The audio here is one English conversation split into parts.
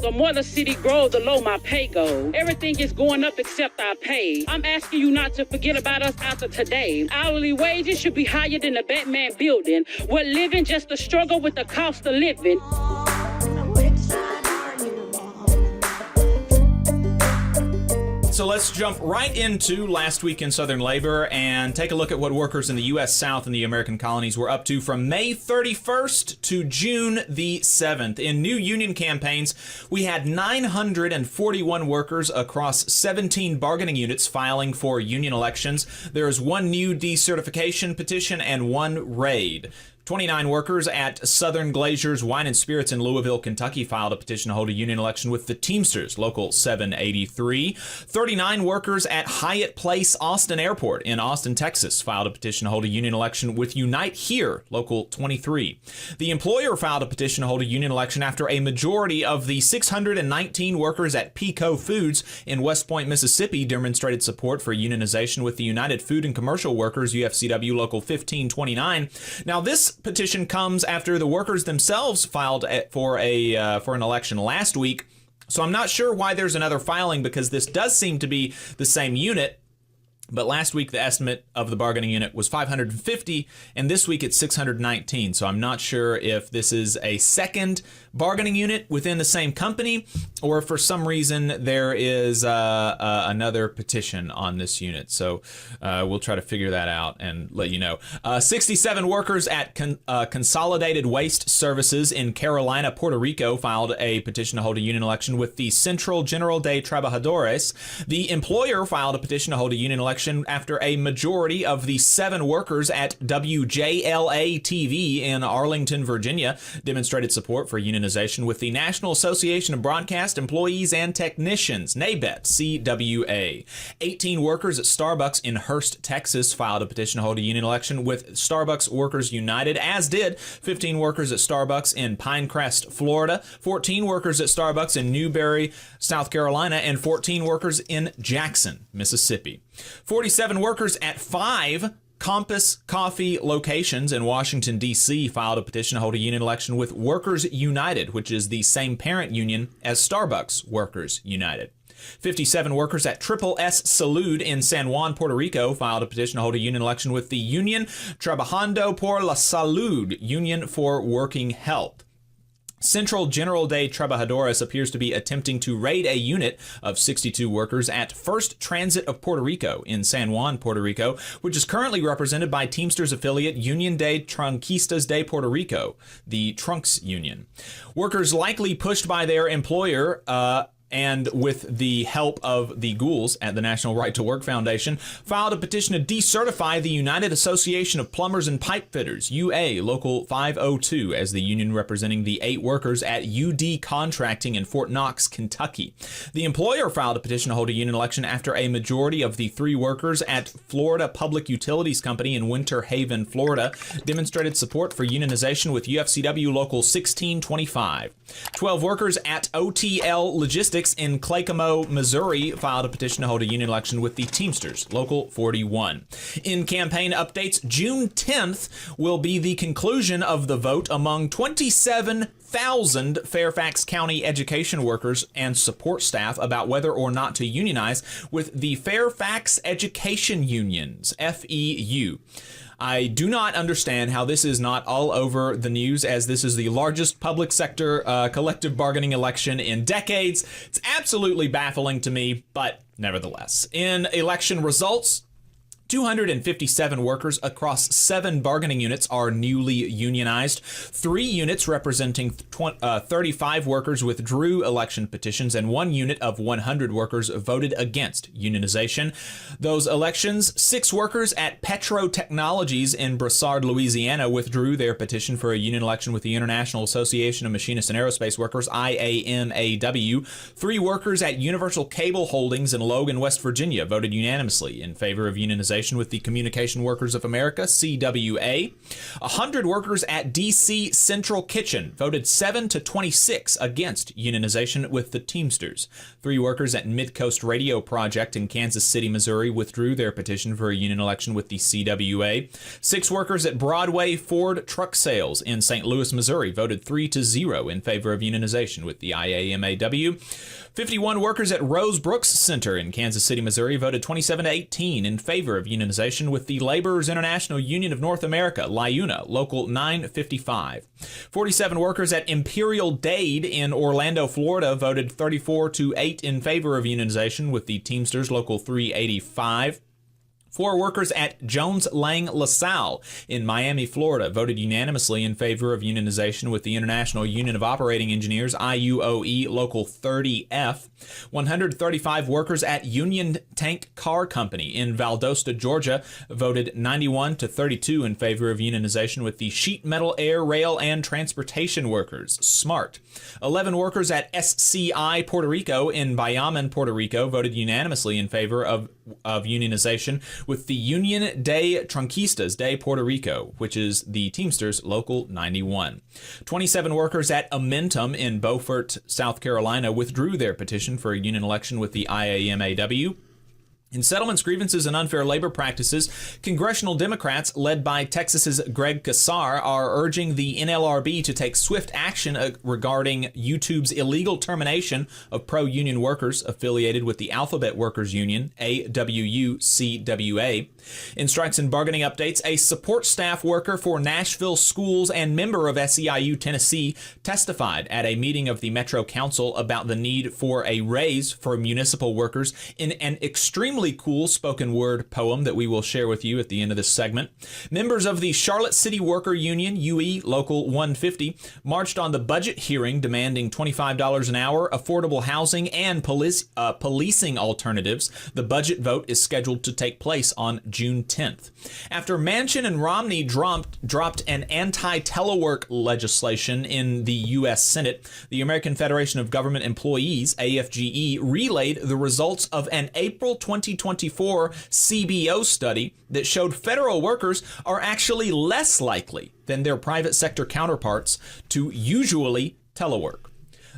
The more the city grows, the low my pay goes. Everything is going up except our pay. I'm asking you not to forget about us after today. Hourly wages should be higher than the Batman building. We're living just a struggle with the cost of living. So let's jump right into last week in Southern labor and take a look at what workers in the U.S. South and the American colonies were up to from May 31st to June the 7th. In new union campaigns, we had 941 workers across 17 bargaining units filing for union elections. There is one new decertification petition and one raid. 29 workers at Southern Glazers Wine and Spirits in Louisville, Kentucky filed a petition to hold a union election with the Teamsters, Local 783. 39 workers at Hyatt Place Austin Airport in Austin, Texas filed a petition to hold a union election with Unite Here, Local 23. The employer filed a petition to hold a union election after a majority of the 619 workers at Pico Foods in West Point, Mississippi demonstrated support for unionization with the United Food and Commercial Workers, UFCW Local 1529. Now, this petition comes after the workers themselves filed for an election last week. So I'm not sure why there's another filing, because this does seem to be the same unit. But last week, the estimate of the bargaining unit was 550, and this week it's 619. So I'm not sure if this is a second bargaining unit within the same company, or if for some reason there is another petition on this unit. So we'll try to figure that out and let you know. 67 workers at Consolidated Waste Services in Carolina, Puerto Rico, filed a petition to hold a union election with the Central General de Trabajadores. The employer filed a petition to hold a union election after a majority of the 7 workers at WJLA-TV in Arlington, Virginia, demonstrated support for unionization with the National Association of Broadcast Employees and Technicians, NABET, CWA. 18 workers at Starbucks in Hurst, Texas, filed a petition to hold a union election with Starbucks Workers United, as did 15 workers at Starbucks in Pinecrest, Florida, 14 workers at Starbucks in Newberry, South Carolina, and 14 workers in Jackson, Mississippi. 47 workers at 5 Compass Coffee locations in Washington, D.C. filed a petition to hold a union election with Workers United, which is the same parent union as Starbucks Workers United. 57 workers at Triple S Salud in San Juan, Puerto Rico, filed a petition to hold a union election with the Union Trabajando por la Salud, Union for Working Health. Central General de Trabajadores appears to be attempting to raid a unit of 62 workers at First Transit of Puerto Rico in San Juan, Puerto Rico, which is currently represented by Teamsters affiliate Union de Tranquistas de Puerto Rico, the Trunks Union. Workers likely pushed by their employer and with the help of the ghouls at the National Right to Work Foundation, filed a petition to decertify the United Association of Plumbers and Pipe Fitters, UA, Local 502, as the union representing the 8 workers at UD Contracting in Fort Knox, Kentucky. The employer filed a petition to hold a union election after a majority of the 3 workers at Florida Public Utilities Company in Winter Haven, Florida, demonstrated support for unionization with UFCW Local 1625. 12 workers at OTL Logistics in Clacamo, Missouri, filed a petition to hold a union election with the Teamsters, Local 41. In campaign updates, June 10th will be the conclusion of the vote among 27,000 Fairfax County education workers and support staff about whether or not to unionize with the Fairfax Education Unions, FEU. I do not understand how this is not all over the news, as this is the largest public sector collective bargaining election in decades. It's absolutely baffling to me, but nevertheless. In election results, 257 workers across 7 bargaining units are newly unionized. 3 units representing 35 workers withdrew election petitions, and 1 unit of 100 workers voted against unionization. Those elections, 6 workers at Petro Technologies in Broussard, Louisiana, withdrew their petition for a union election with the International Association of Machinists and Aerospace Workers, IAMAW. 3 workers at Universal Cable Holdings in Logan, West Virginia, voted unanimously in favor of unionization unionization with the Communication Workers of America, CWA. 100 workers at D.C. Central Kitchen voted 7-26 against unionization with the Teamsters. 3 workers at Midcoast Radio Project in Kansas City, Missouri withdrew their petition for a union election with the CWA. 6 workers at Broadway Ford Truck Sales in St. Louis, Missouri voted 3-0 in favor of unionization with the IAMAW. 51 workers at Rose Brooks Center in Kansas City, Missouri voted 27-18 in favor of unionization with the Laborers International Union of North America, LIUNA, Local 955. 47 workers at Imperial Dade in Orlando, Florida voted 34-8 in favor of unionization with the Teamsters, Local 385. 4 workers at Jones Lang LaSalle in Miami, Florida voted unanimously in favor of unionization with the International Union of Operating Engineers, IUOE, Local 30F. 135 workers at Union Tank Car Company in Valdosta, Georgia voted 91-32 in favor of unionization with the Sheet Metal Air, Rail, and Transportation Workers, SMART. 11 workers at SCI Puerto Rico in Bayaman, Puerto Rico voted unanimously in favor of unionization with the Union de Tronquistas de Puerto Rico, which is the Teamsters Local 91. 27 workers at Amentum in Beaufort, South Carolina withdrew their petition for a union election with the IAMAW. In settlements, grievances, and unfair labor practices, congressional Democrats, led by Texas's Greg Casar, are urging the NLRB to take swift action regarding YouTube's illegal termination of pro-union workers affiliated with the Alphabet Workers Union, AWU-CWA. In strikes and bargaining updates, a support staff worker for Nashville schools and member of SEIU Tennessee testified at a meeting of the Metro Council about the need for a raise for municipal workers in an extremely cool spoken word poem that we will share with you at the end of this segment. Members of the Charlotte City Worker Union, UE Local 150, marched on the budget hearing demanding $25 an hour, affordable housing, and policing alternatives. The budget vote is scheduled to take place on June 10th. After Manchin and Romney dropped an anti-telework legislation in the U.S. Senate, the American Federation of Government Employees, AFGE, relayed the results of an April 2024 CBO study that showed federal workers are actually less likely than their private sector counterparts to usually telework.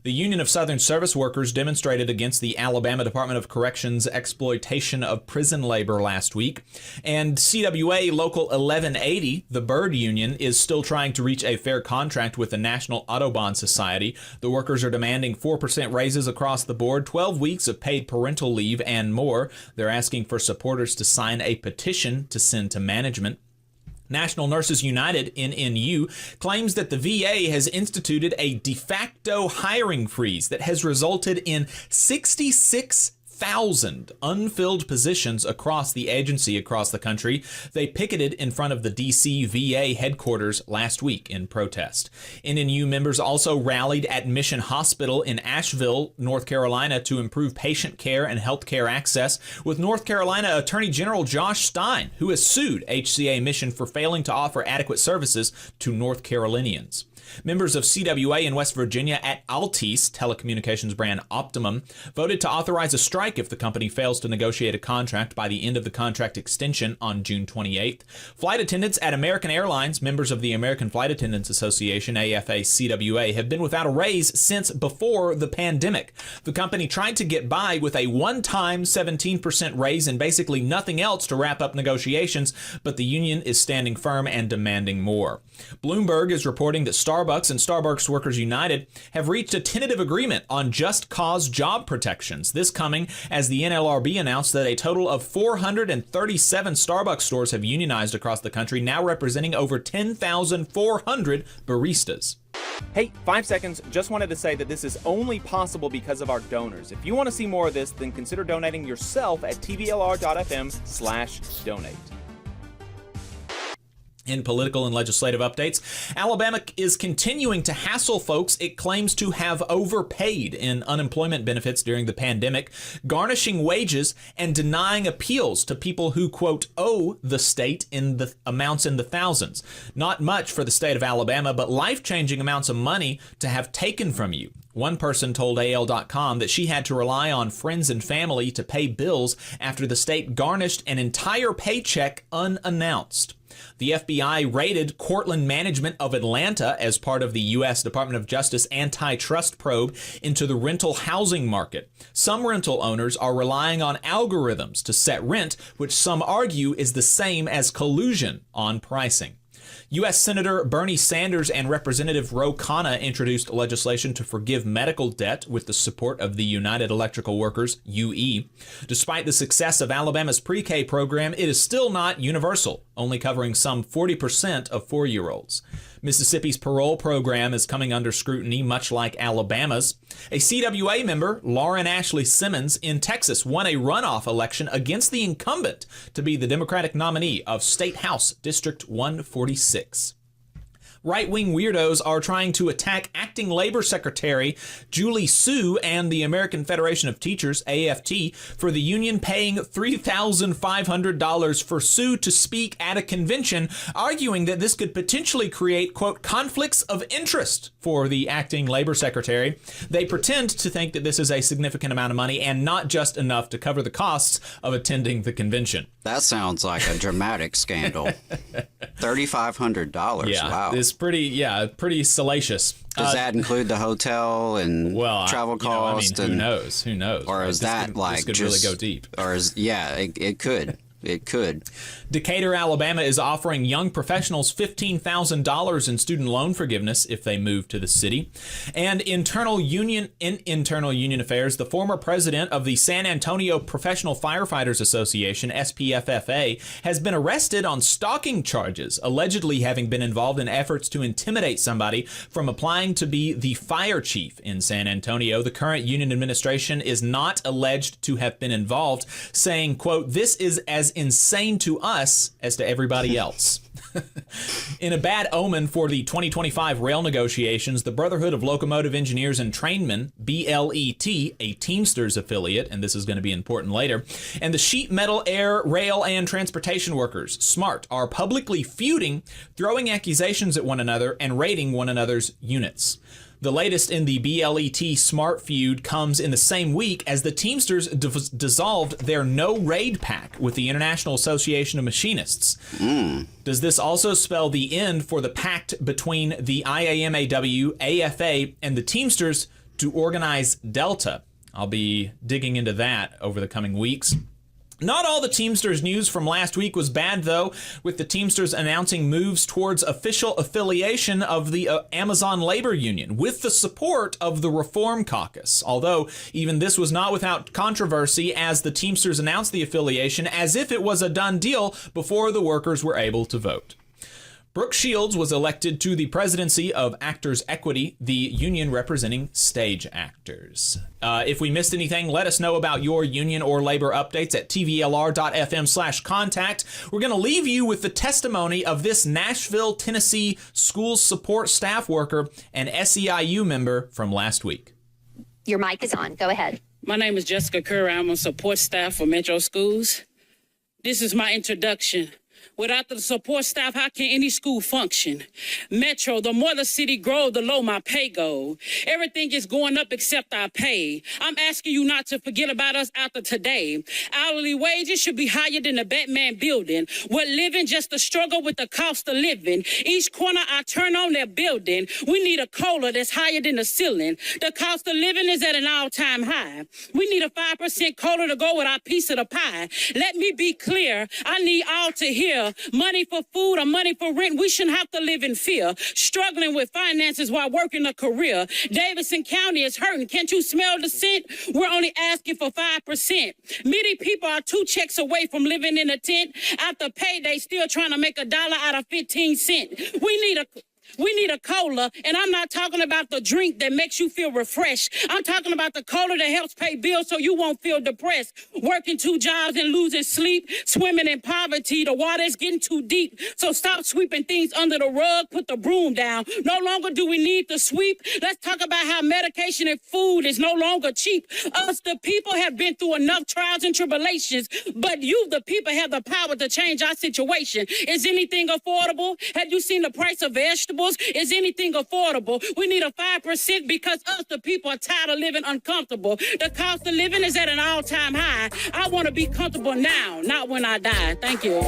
The Union of Southern Service Workers demonstrated against the Alabama Department of Corrections' exploitation of prison labor last week. And CWA Local 1180, the Bird Union, is still trying to reach a fair contract with the National Autobahn Society. The workers are demanding 4% raises across the board, 12 weeks of paid parental leave, and more. They're asking for supporters to sign a petition to send to management. National Nurses United, NNU, claims that the VA has instituted a de facto hiring freeze that has resulted in 66,000 unfilled positions across the agency across the country. They picketed in front of the D.C. VA headquarters last week in protest. NNU members also rallied at Mission Hospital in Asheville, North Carolina, to improve patient care and health care access, with North Carolina Attorney General Josh Stein, who has sued HCA Mission for failing to offer adequate services to North Carolinians. Members of CWA in West Virginia at Altice, telecommunications brand Optimum, voted to authorize a strike if the company fails to negotiate a contract by the end of the contract extension on June 28th. Flight attendants at American Airlines, members of the American Flight Attendants Association, AFA-CWA, have been without a raise since before the pandemic. The company tried to get by with a one-time 17% raise and basically nothing else to wrap up negotiations, but the union is standing firm and demanding more. Bloomberg is reporting that Starbucks and Starbucks Workers United have reached a tentative agreement on just cause job protections. This coming as the NLRB announced that a total of 437 Starbucks stores have unionized across the country, now representing over 10,400 baristas. Hey, 5 seconds. Just wanted to say that this is only possible because of our donors. If you want to see more of this, then consider donating yourself at tvlr.fm/donate. In political and legislative updates, Alabama is continuing to hassle folks it claims to have overpaid in unemployment benefits during the pandemic, garnishing wages and denying appeals to people who, quote, owe the state in the amounts in the thousands. Not much for the state of Alabama, but life-changing amounts of money to have taken from you. One person told AL.com that she had to rely on friends and family to pay bills after the state garnished an entire paycheck unannounced. The FBI raided Cortland Management of Atlanta as part of the U.S. Department of Justice antitrust probe into the rental housing market. Some rental owners are relying on algorithms to set rent, which some argue is the same as collusion on pricing. U.S. Senator Bernie Sanders and Representative Ro Khanna introduced legislation to forgive medical debt with the support of the United Electrical Workers, UE. Despite the success of Alabama's pre-K program, it is still not universal, only covering some 40% of 4-year-olds. Mississippi's parole program is coming under scrutiny, much like Alabama's. A CWA member, Lauren Ashley Simmons, in Texas won a runoff election against the incumbent to be the Democratic nominee of State House District 146. Right-wing weirdos are trying to attack Acting Labor Secretary Julie Su and the American Federation of Teachers, AFT, for the union paying $3,500 for Su to speak at a convention, arguing that this could potentially create, quote, conflicts of interest for the Acting Labor Secretary. They pretend to think that this is a significant amount of money and not just enough to cover the costs of attending the convention. That sounds like a dramatic scandal. $3,500. Yeah, wow. It's pretty salacious. Does that include the hotel and travel costs? Who knows? Who knows? Or is that this could really go deep? Or it could. It could. Decatur, Alabama is offering young professionals $15,000 in student loan forgiveness if they move to the city. And in internal union affairs, the former president of the San Antonio Professional Firefighters Association, SPFFA, has been arrested on stalking charges, allegedly having been involved in efforts to intimidate somebody from applying to be the fire chief in San Antonio. The current union administration is not alleged to have been involved, saying, quote, "This is as insane to us as to everybody else." In a bad omen for the 2025 rail negotiations, the Brotherhood of Locomotive Engineers and Trainmen, BLET, a Teamsters affiliate, and this is going to be important later, and the Sheet Metal, Air, Rail, and Transportation Workers, SMART, are publicly feuding, throwing accusations at one another and raiding one another's units. The latest in the BLET SMART feud comes in the same week as the Teamsters dissolved their no-raid pact with the International Association of Machinists. Does this also spell the end for the pact between the IAMAW, AFA, and the Teamsters to organize Delta? I'll be digging into that over the coming weeks. Not all the Teamsters news from last week was bad, though, with the Teamsters announcing moves towards official affiliation of the Amazon Labor Union with the support of the Reform Caucus. Although even this was not without controversy, as the Teamsters announced the affiliation as if it was a done deal before the workers were able to vote. Brooke Shields was elected to the presidency of Actors Equity, the union representing stage actors. If we missed anything, let us know about your union or labor updates at tvlr.fm/contact. We're going to leave you with the testimony of this Nashville, Tennessee school support staff worker and SEIU member from last week. Your mic is on. Go ahead. My name is Jessica Curry. I'm on support staff for Metro Schools. This is my introduction. Without the support staff, how can any school function? Metro, the more the city grows, the lower my pay goes. Everything is going up except our pay. I'm asking you not to forget about us after today. Hourly wages should be higher than the Batman building. We're living just a struggle with the cost of living. Each corner I turn on, their building. We need a COLA that's higher than the ceiling. The cost of living is at an all-time high. We need a 5% COLA to go with our piece of the pie. Let me be clear. I need all to hear. Money for food or money for rent, we shouldn't have to live in fear. Struggling with finances while working a career. Davidson County is hurting. Can't you smell the scent? We're only asking for 5%. Many people are 2 checks away from living in a tent. After payday, still trying to make $1 out of 15 cents. We need a cola, and I'm not talking about the drink that makes you feel refreshed. I'm talking about the cola that helps pay bills so you won't feel depressed. Working 2 jobs and losing sleep, swimming in poverty. The water's getting too deep, so stop sweeping things under the rug. Put the broom down. No longer do we need to sweep. Let's talk about how medication and food is no longer cheap. Us, the people, have been through enough trials and tribulations, but you, the people, have the power to change our situation. Is anything affordable? Have you seen the price of vegetables? vegetables? Is anything affordable? We need a 5% because us, the people, are tired of living uncomfortable. The cost of living is at an all-time high. I want to be comfortable now, not when I die. Thank you.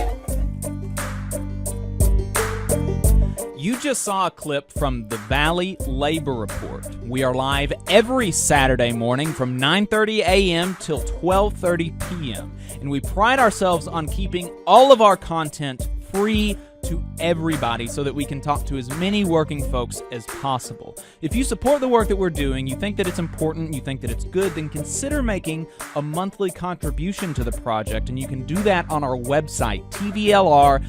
You just saw a clip from the Valley Labor Report. We are live every Saturday morning from 9:30 a.m. till 12:30 p.m. And we pride ourselves on keeping all of our content free to everybody so that we can talk to as many working folks as possible. If you support the work that we're doing, you think that it's important, you think that it's good, then consider making a monthly contribution to the project, and you can do that on our website, tvlr.fm.